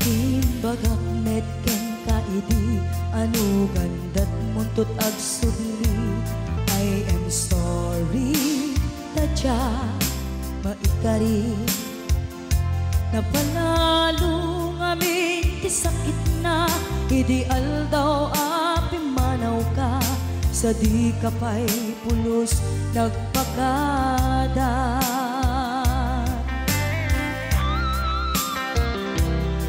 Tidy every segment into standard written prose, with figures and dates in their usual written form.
Timbagak met ken kaidi anu gandat muntut ag sudli. I am sorry tadya maikari napanalo ngamin ti sakit na ideal daw api manaw ka sa di kapay pulos nagpakada.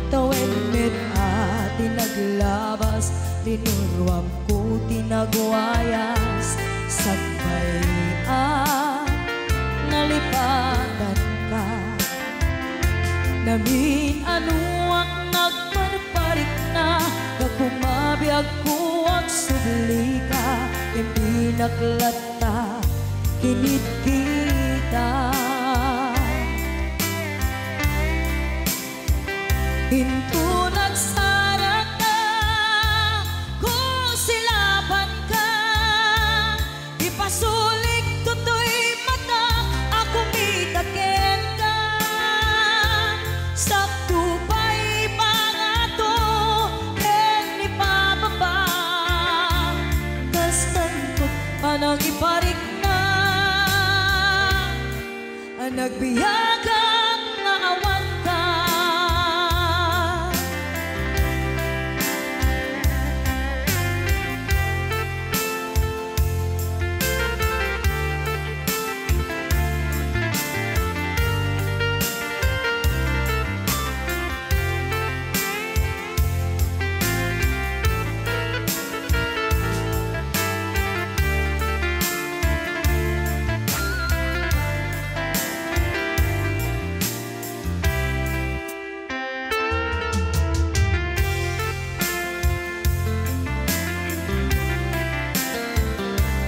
Tawen met ati naglabas linurwam ko tinagwayas sagbay nalipatan ka namin anuak nagparparik na nagkumabiyag ko ang subli ka hindi naklata kinit kita hinto nagsarak na kung silaban ka ipasulik tutoy mata ako mitaken ka sakto pa'y pangato ken ipababa kastantot panang iparik na nagbiyagang nga awan ka.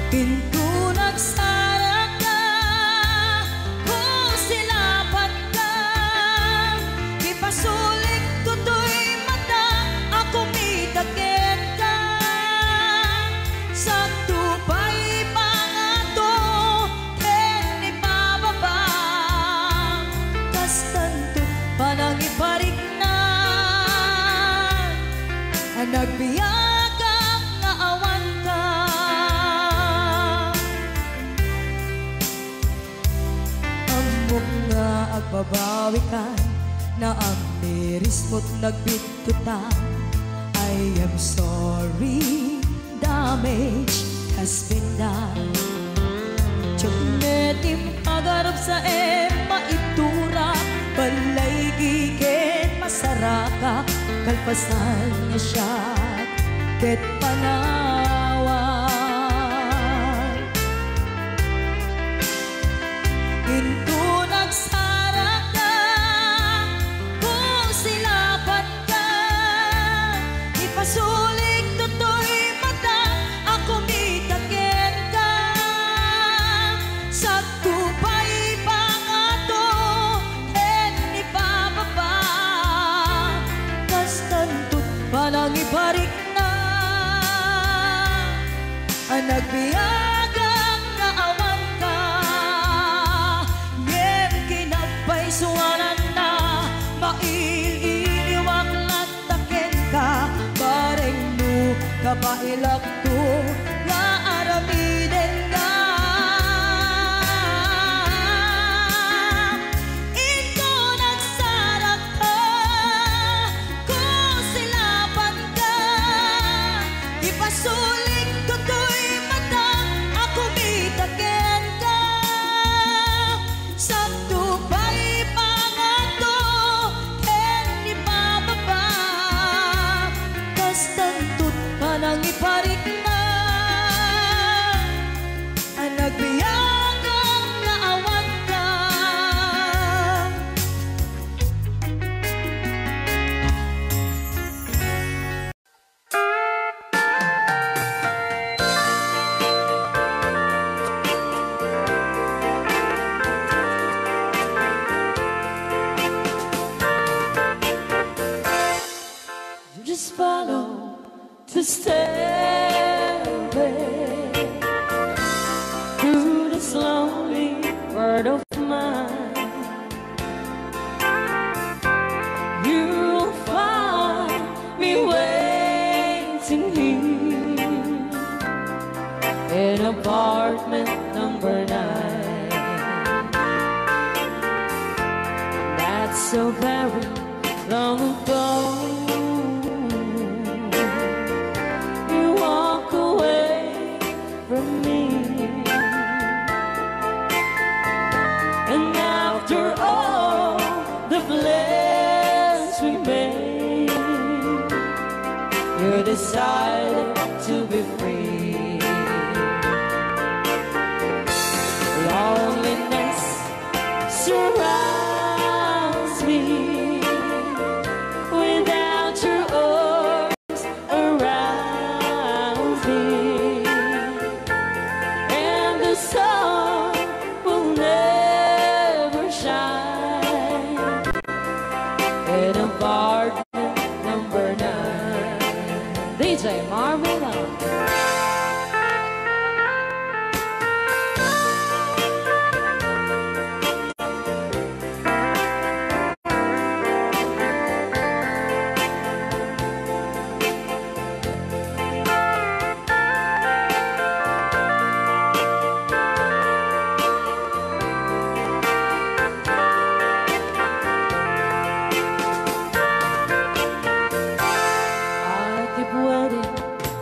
Pinto nagsarak ka kung silapan ka ipasulik tutoy mata ako mitaken ka sakto pa'y pangato ken ipababa kastanto panang iparik na nagbiyagang nga awan ka. Nga agbabawi ka na ang miris mo't nagbitutan. I am sorry, damage has been done. Tiyagnetim agarap sa maitura balay giken masaraka kalpasan niya siya ket panawan into nagsarak ka kung silapan ka ipasulik tutoy mata ako mitaken ka sakto pa'y pangato ken ipababa kastantot panang iparik na nagbiyagang nga awan ka ngem kinagpaisuanan na maililiwag lataken ka bareng mo kapailak to nga aramiden ka ito nagsarak ka kung silapan ka ipasulik tutoy mata ako mitaken ka sakto pa'y pangato ken ipababa kastantot panang iparik na nagbiyagang nga awan ka. Just follow the stairway through this lonely world of mine. You'll find go. You walk away from me. And after all the plans we made, you decided to be free. Loneliness surrounds me. Without your arms around me, and the sun will never shine in apartment number 9. DJ Marvin.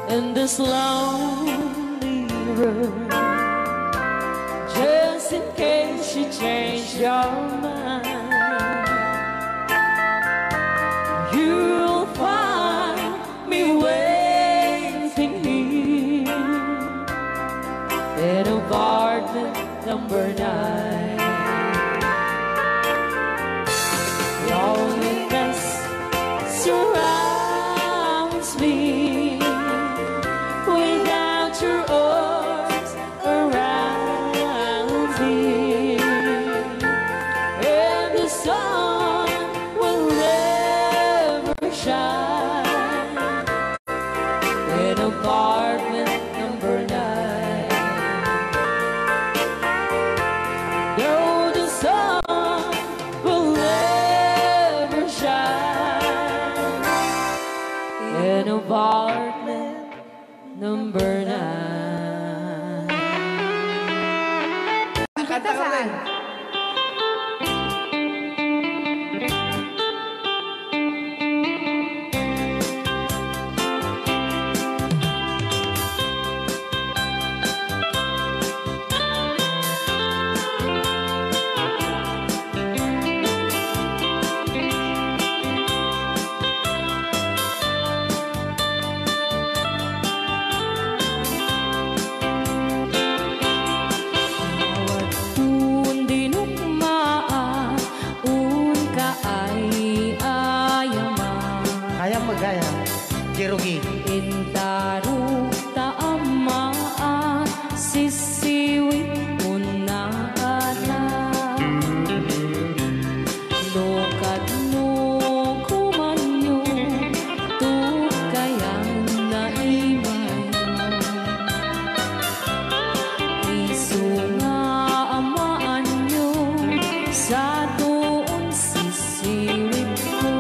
In this lonely room, just in case you change your mind, you'll find me waiting here in apartment number 9. Loneliness surrounds me. Without your arms around me, and the sun will never shine in apartment number 9. No, the sun will never shine in apartment number 9. Kanta saan? Jerugi Intaru taamaan sisiwit mo na ala. Lokad mo kumanyo tukayan na imay iso nga amaan nyo sa doon sisiwit ko.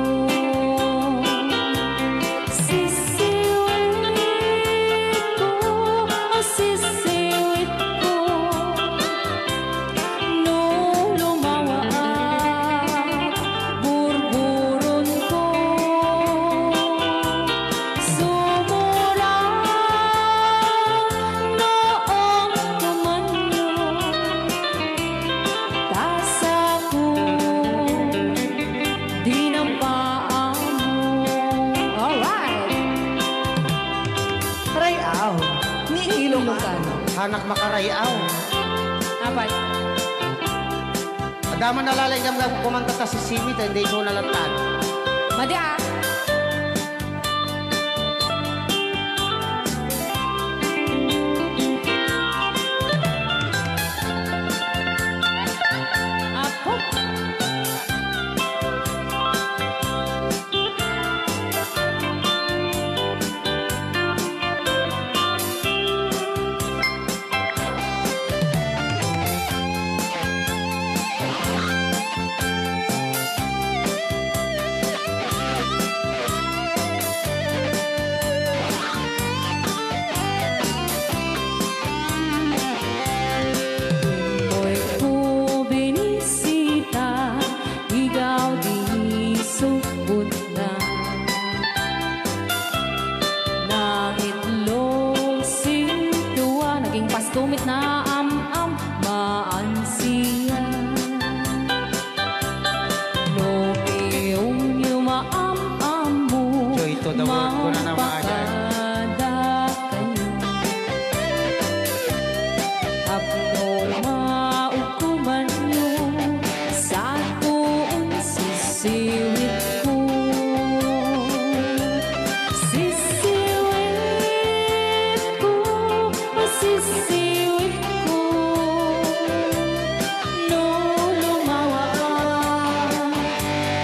Anak makarayaw. Apa? Adama nalalay kang kumanta ta si Simit, hindi ko nalatag. Madi ah. the word ko na naman agad. Mapakada kayo Ako maukuman nyo Sa tuon sisiwit ko Sisiwit ko Sisiwit ko No lumawa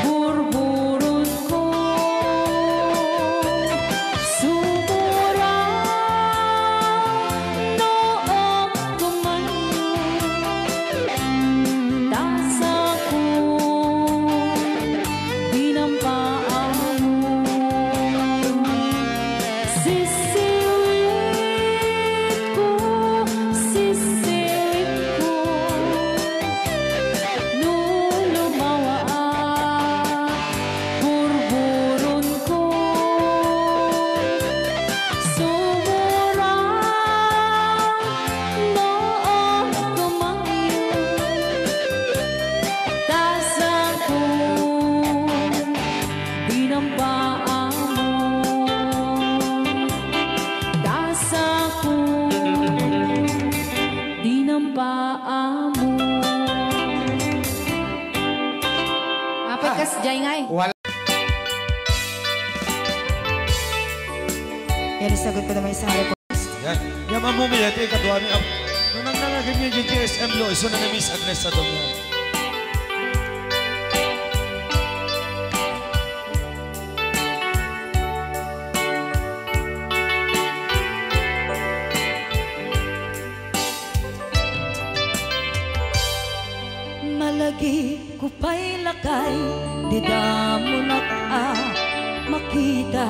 burburun ko Sumura noong kumanyo Tasa ko dinampaan mo Sisiwit ko No lumawa burburun ko Sumura noong kumanyo Tasa ko dinampaan mo Tasa ko dinampaan mo Apat kas jay ngay Wala. Yan isagot ko naman isang request Yan. Yan ang mumiyat eh, kadwa ni Ab. Nung nangnangagin niya yung TSM lo, iso na na Miss Agnes sa doon. Malagi ko pa'y lakay Di damo makita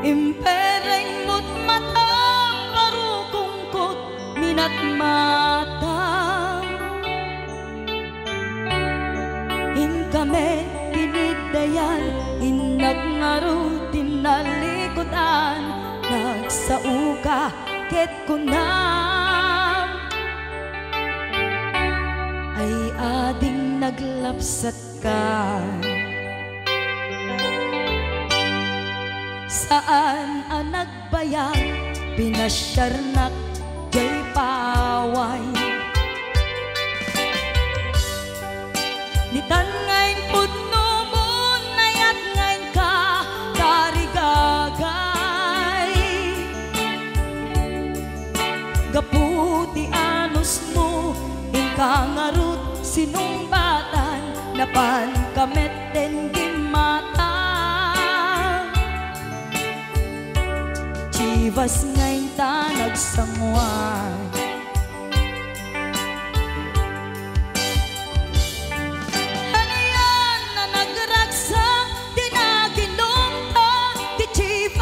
Impereng mo't mata Parukungkot minat mata In kami tinidayan Inag ngaro tinalikutan Nagsauka ket kunam Ay ading naglapsat ka Saan ang nagbayag Pinasyarnak jay paway Nitan ngayon pudno mo Nayat ngayon ka Karigagay Gaputi anos mo Inkangarut sinumbatan Napan kamet den gimata Chivas ngayon ta nagsangwan Hanayan na nagragsak Di naginom ta Di Chivas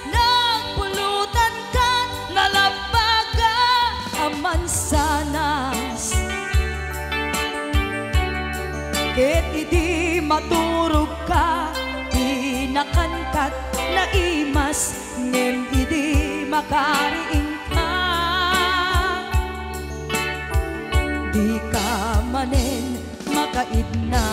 Nagpulutan ka Nalabaga Amansanas Ket idi maturog ka Nakankat na imas Ngem idi makariing ka Di ka manen makaidna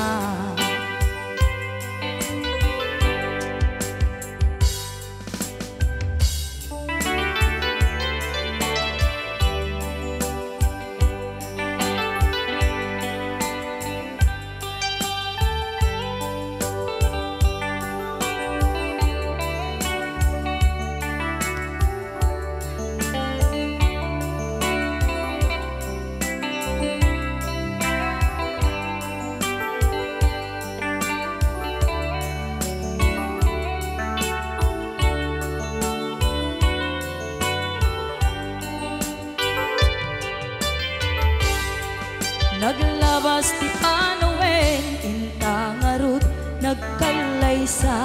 Naglabas ti panawen Intangarut nagkalaysa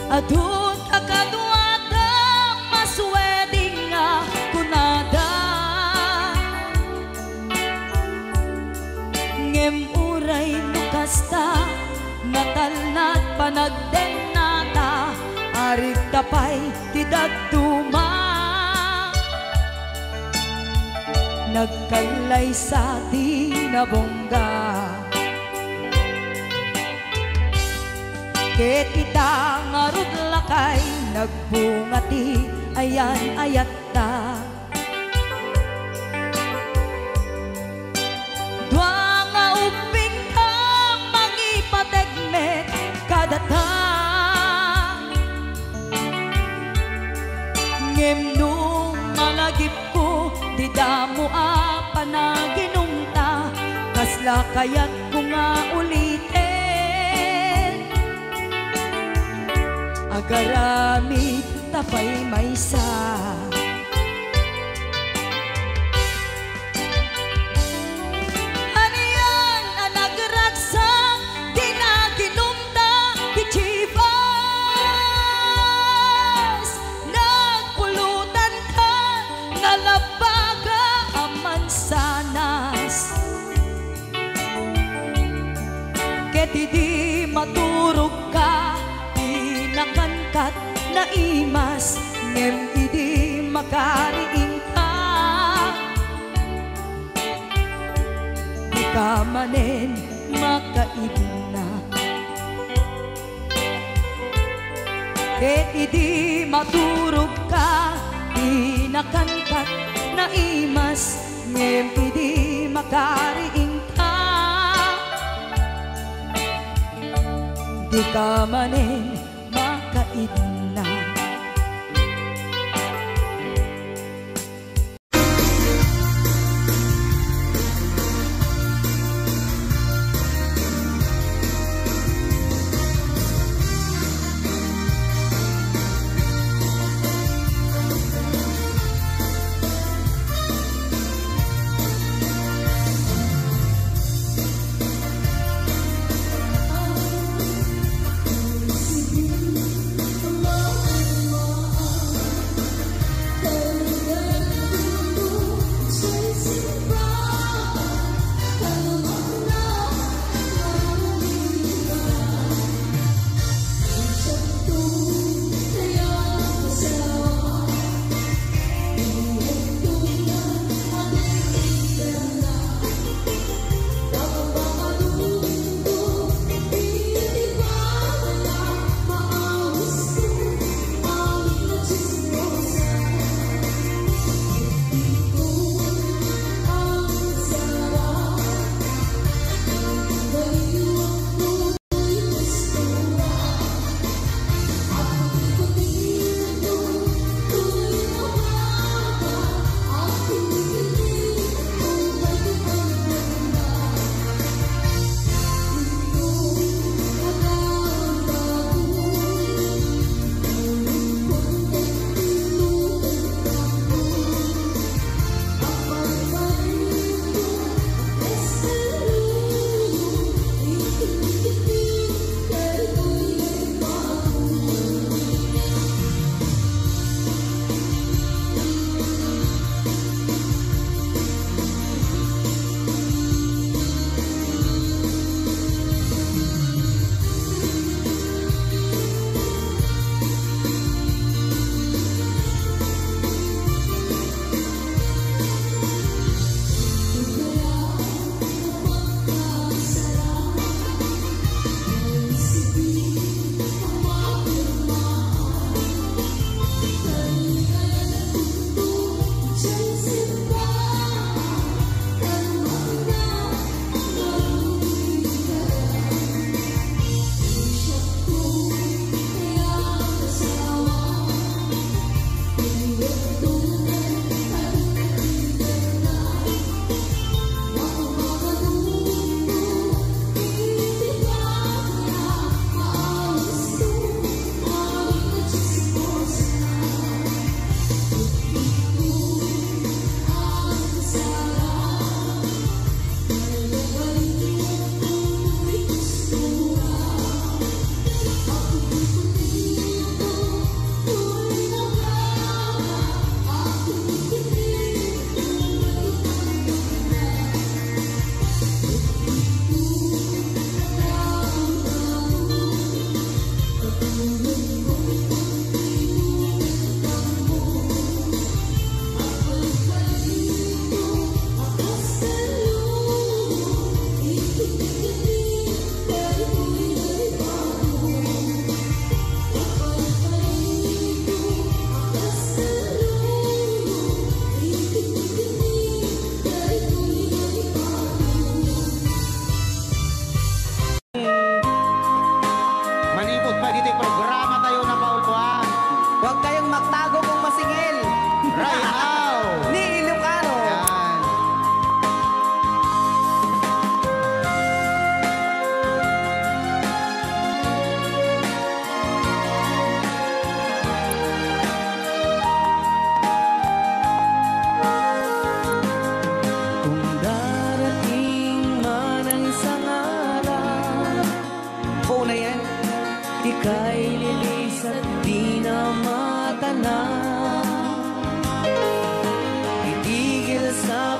Adun akaduada Masweding nga kunada Ngem uray nukasta Natalnat panagdenata Arig tapay ti daduma nagkalay sa tinabongga. Ket ita ngarud lakay nagbungati ayan ayat ta. Dua nga uping ka mangipategmet kadata. Ngem nung malagip ko di damo a panaginumta, kasla kayat ko nga ulitin. Agaramid tapay maysa. Aniyan ang nagragsak dinaginumta di Chivas. Nagpulutan ka nalabaga ang mansanas. Ket di maturog ka nakankat na imas, ngem idi makariing ka. Di ka manen makaibna, ket idi maturog ka. Di nakankat na imas, ngem idi makariing ka. Di ka manen kaidna.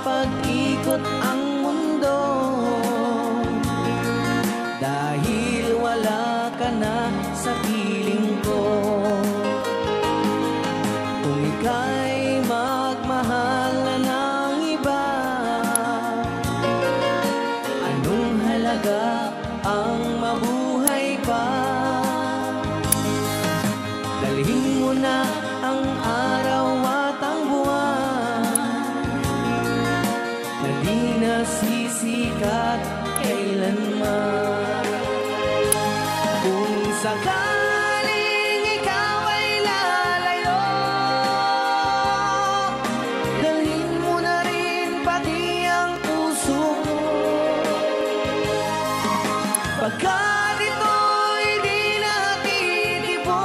pag-ikot ang mundo, dahil wala ka na sa piling ko. Kung ika'y magmahal na ng iba, anong halaga ang mabuhay pa? Dalhin mo na ang araw at ang buwan na di nasisikat kailanman. Kung sakaling ikaw ay lalayo, dalhin mo na rin pati ang puso ko. Pagkat ito'y di natitipon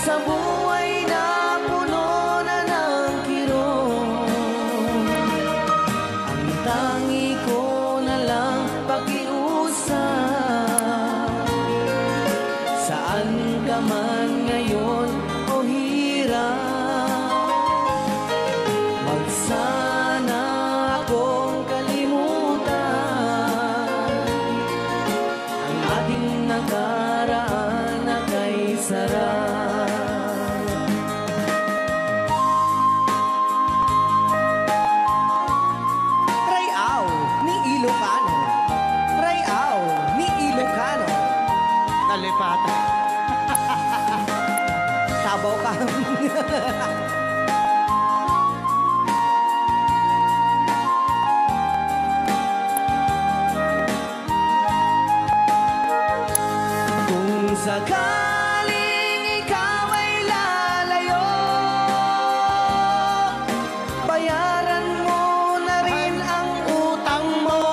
sa buhay na puno na ng kirot, ang tangi ko na lang pakiusap. Saan ka man ngayon o hirap, wag sana akong kalimutan ang ating nakaraan na kay sarap. Rayaw ni Ilocano, Rayaw ni Ilocano. Kalipatan. Sabaw ka. Kung sakaling ikaw ay lalayo, bayaran mo na rin ang utang mo.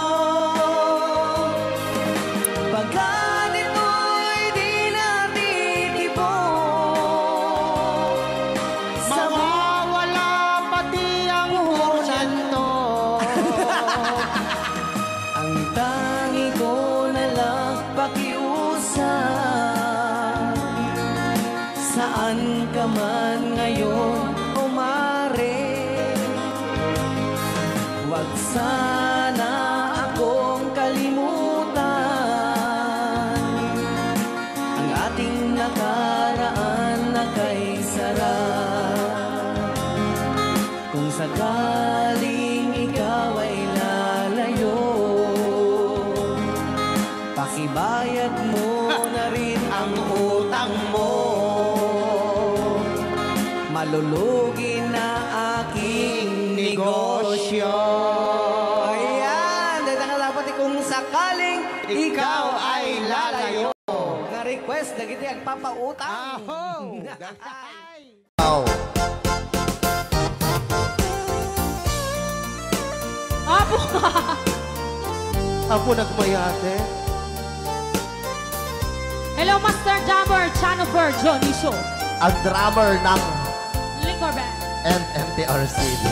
Pagkat ito'y di natitipon sa Mawawala pati ang hunan to. ang tangi ko na lang pakiusap. Saan ka man ngayon o mare, wag sana akong kalimutan ang ating nakaraan na kay sarap. Kung sakaling ikaw ay lalayo, pakibayad mo na rin ang utang mo. Malulugi na aking negosyo. Ayan, dahil dapat kung sakaling ikaw ay lalayo, na request na kita agpapautang. Wow. Apo! Ako nagmayate. Hello, Master Jammer, Chanover, Johnny Show. Ang drummer ng Liquor Band. MMTRCB.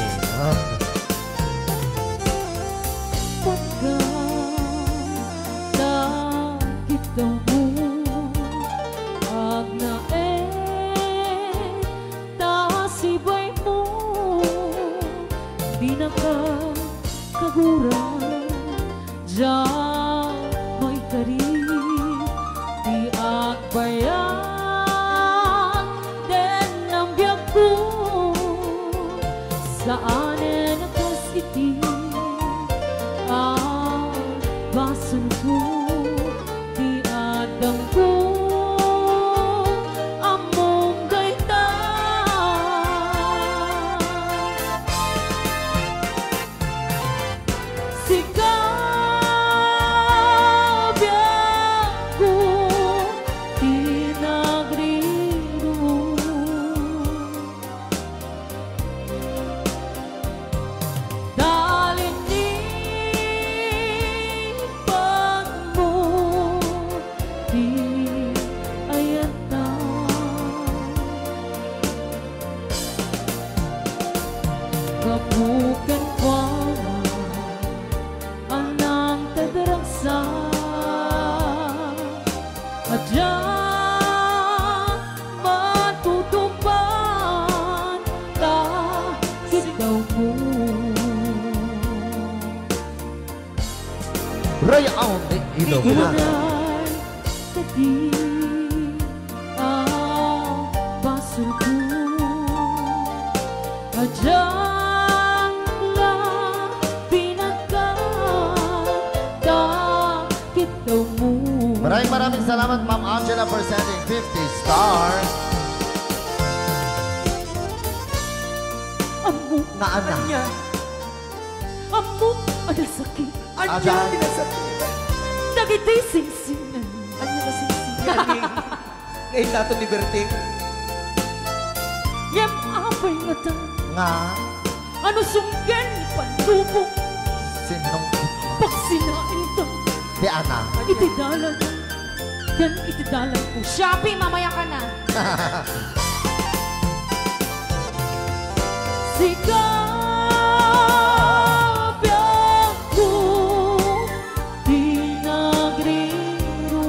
Pagkakita mo, agnae, tasibay mo, di nakakagura, diyan mo'y kari, di agbayan, den ang biyag ko, saan nakasiti, ang basan ko, di adang ko, among gaita. Sikap biyag ko, di nagriro. Dalin ni pag mo, di ayata. Kabukan ko anang tadaragsa, at diyan matutupan, kahit daw Roy Aon ni Ilocana. Kulay tadi ang basul ko. Adyang lang pinagkakit daw mo. Maraming salamat, Ma'am Angela, for sending 50 stars. Amo Na anak. amo ada sakit. Ajan. Dagiti singsingan. Anya ka singsingan ngayon nato ni Berting. Yam apay nga ta. Nga. Ano sunggan ni pandubong. Sinong Pagsinain ta. di anak. Itidalan. Yan itidalan ko. Shopee, mamaya ka na. Sikapyan ko pinagriro.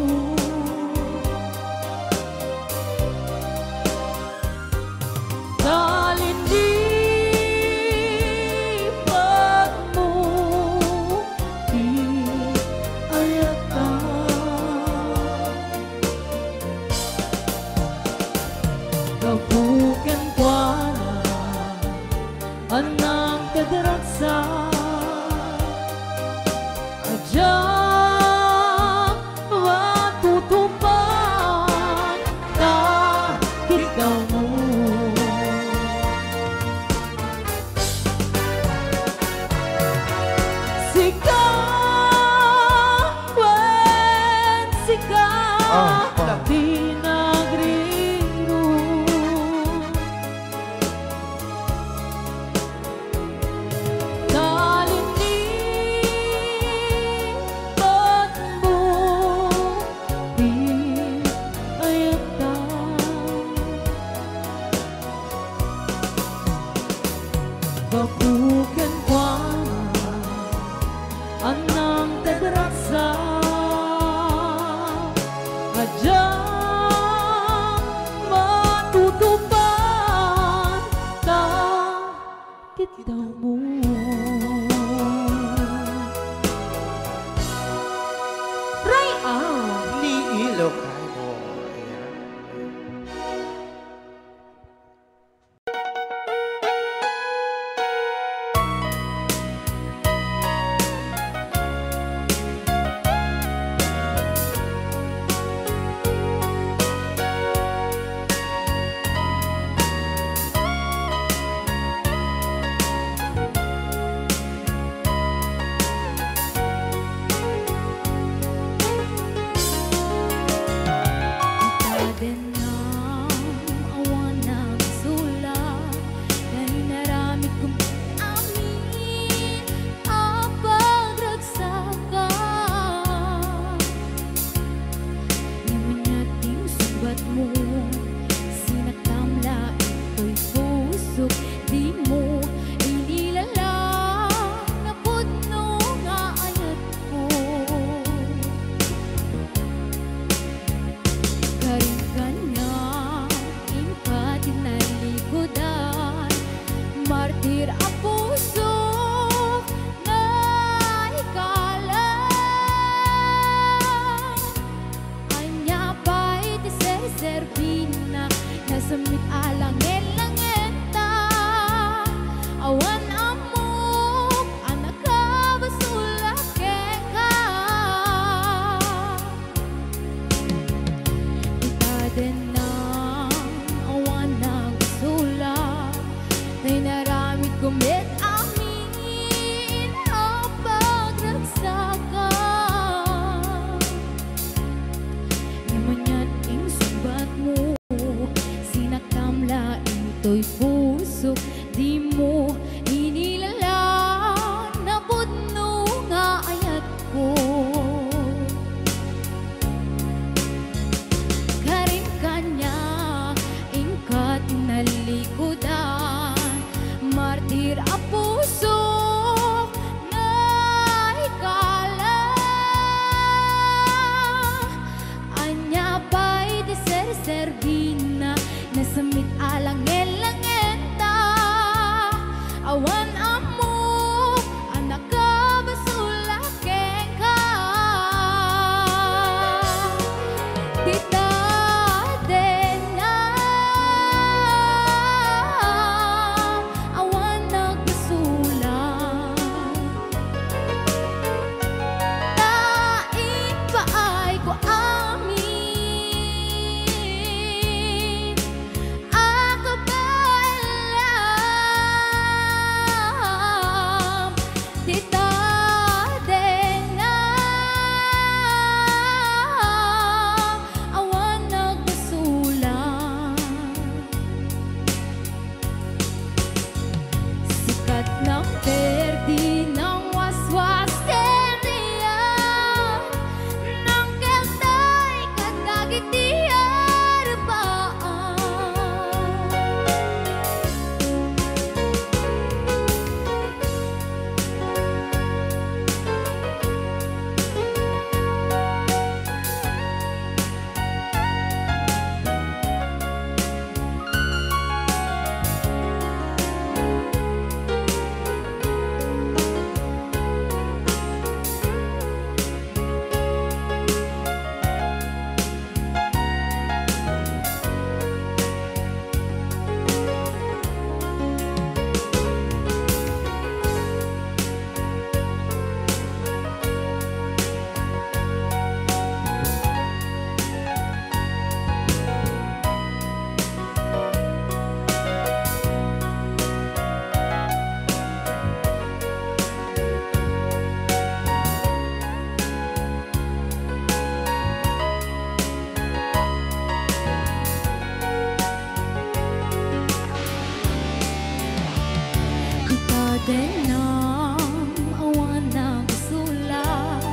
Talinipan mo di ayata. Kabukan kwa anang kadaraksa adyang matutupan kahit daw mo. Sikawen, sikaw pinagriro. Talinipan mo di ayata. Babukan kwa anang kadarasa adyang matutupan kahit daw mo. Roy Aon. Ni Ilocano. Ayan. Martir ang puso na ikalang anya pa'y tiserservina nasamit alang elangeta awan amok anak ka basula keka itaden na awan na basula ay naramit kumit amin ang pagragsaka. Namanyan ing sumbat mo, sinaktamla ito'y puso, di mo inilala na pudno nga ayat ko. Karin kanya, ingkat nalikudan, martir ang puso na ikala anya pa'y tiserservina nasamit alang elangeta awan amok anak ka basula keka Sikat ng perdi ng waswas keniya ng keltay kadagitiar paan. Denang awan ng sulat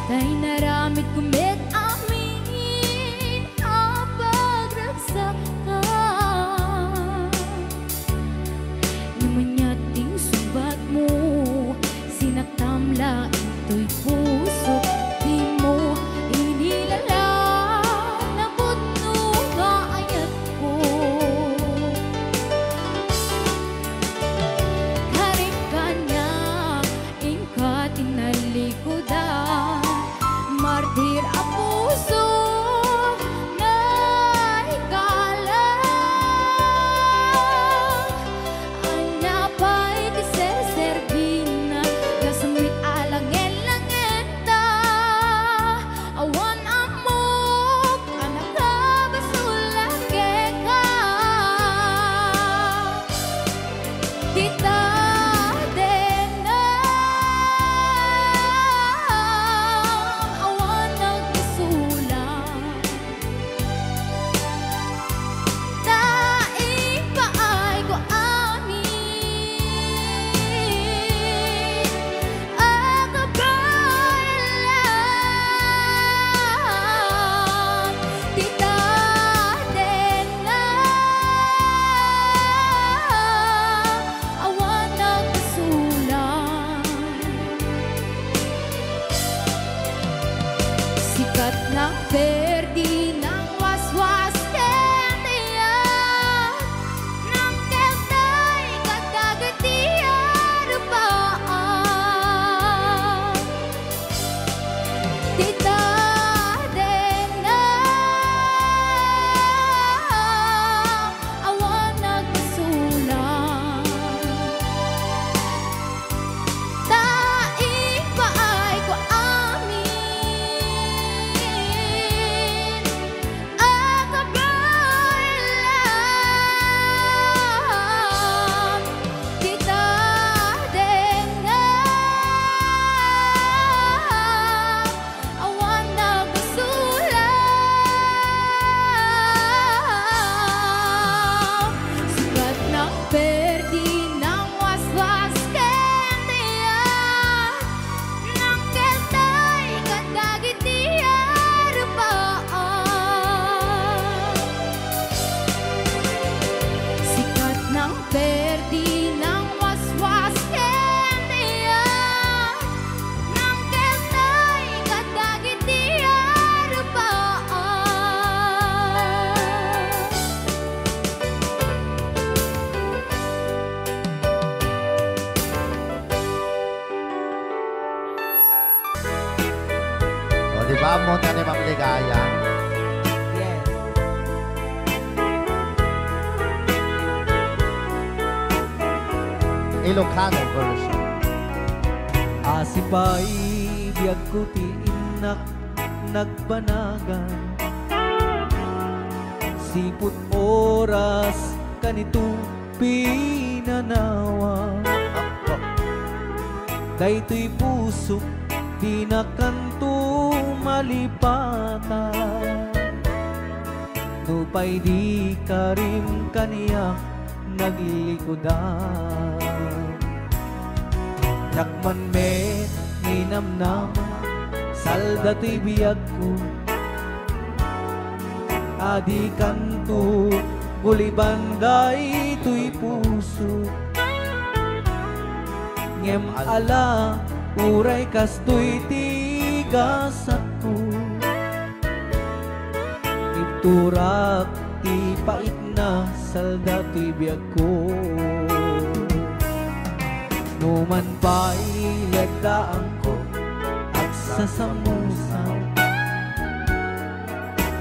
kay naramit kumit amin ang pagragsakan. Imanyating subat mo sinaktamla ito'y puso di mo inilala na putno nga ayat ko. Martir ang puso na ikalang anapay di ser-servina kasamit alangin-langenta awan amok anak ka basulang keka tita sikat ng perdi ng waswas keniya ng keltay kadagitiar paan. Tita Dena awan nagsulang taing paay ko amin perdi ng waswas keniya ng keltay kadagitiar paan. Sikat ng perdi ng waswas keniya ng keltay kadagitiar paan. O, di ba mo na ni Ma'am Ligaya? Yes. Ilocano version. Asipay biyag ko ti inak nagbanagan siput oras kanito pinanawa daytoy puso di na kanto malipatan nupay di karim kaniya naglilikodan Yakman me ninamnama salda to'y biyag ko adi kanto gulibanday to'y puso ngem ala uray kas to'y tigas ako iturak ti pait na salda to'y biyag ko numan pa'y lagdaan ko at sasamusan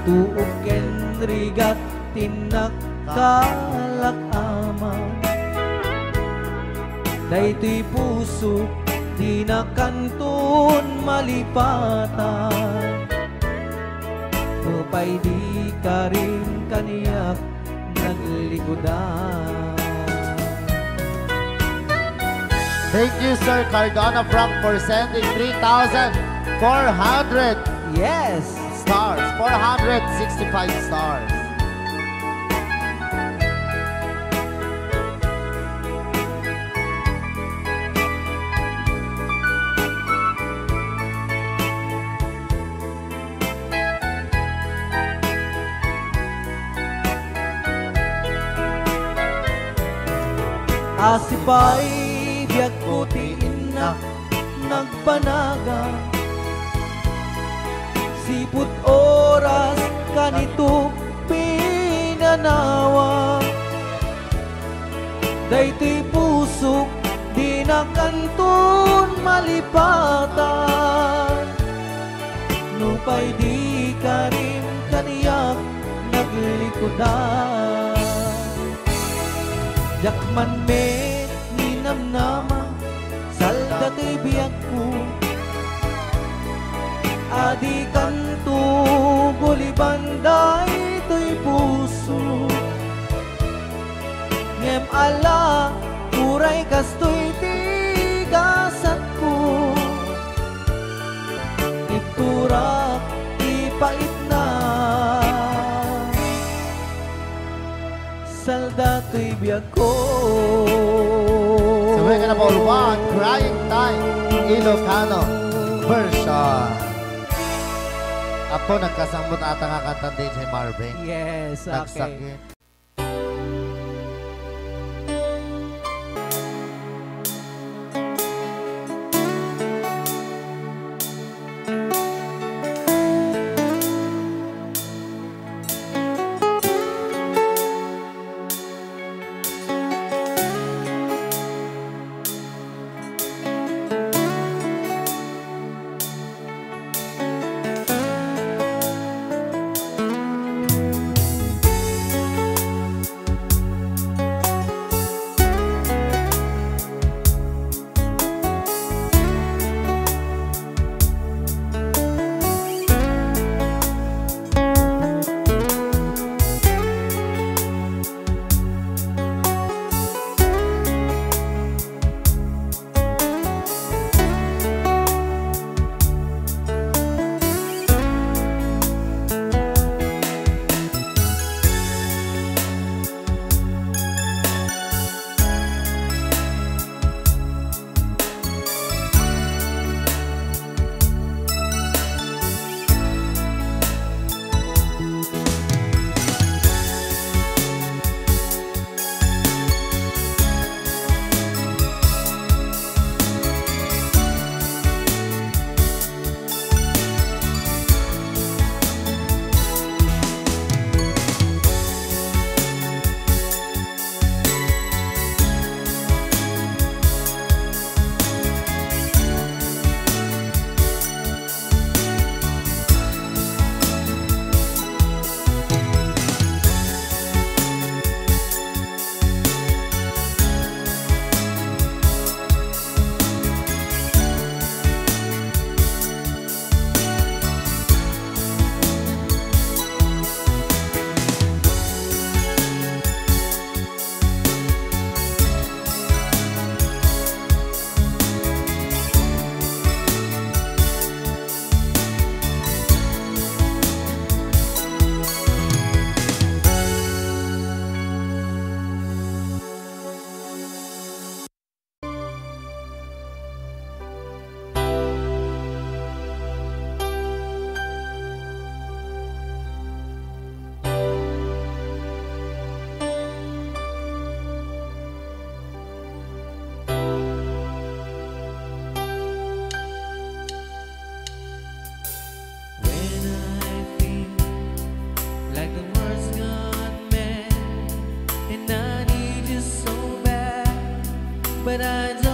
tuok ken rigat tinak kalakama daytoy puso di na kantun malipatan mupay di ka rin kaniyak naglikodan. Thank you, Sir Cardona Frank, for sending 3,400 Yes! stars. 465 stars. Asipay biyag ko tiin na nagpanaga siput oras kanito pinanawa daytoy pusok di na kantun malipatan nupay di ka rin kaniyak naglikodan yakman me ninamnama salda to'y biyag ko adi kanto gulibanday to'y puso ngem ala uray kas to'y tigasat ko iturak ipait na salda to'y biyag ko. So we're gonna ball one, Crying Time, Ilocano version. Apo, nagkasambot ata nga kantang din si Marvin. Yes, okay. Nagsakit. But I don't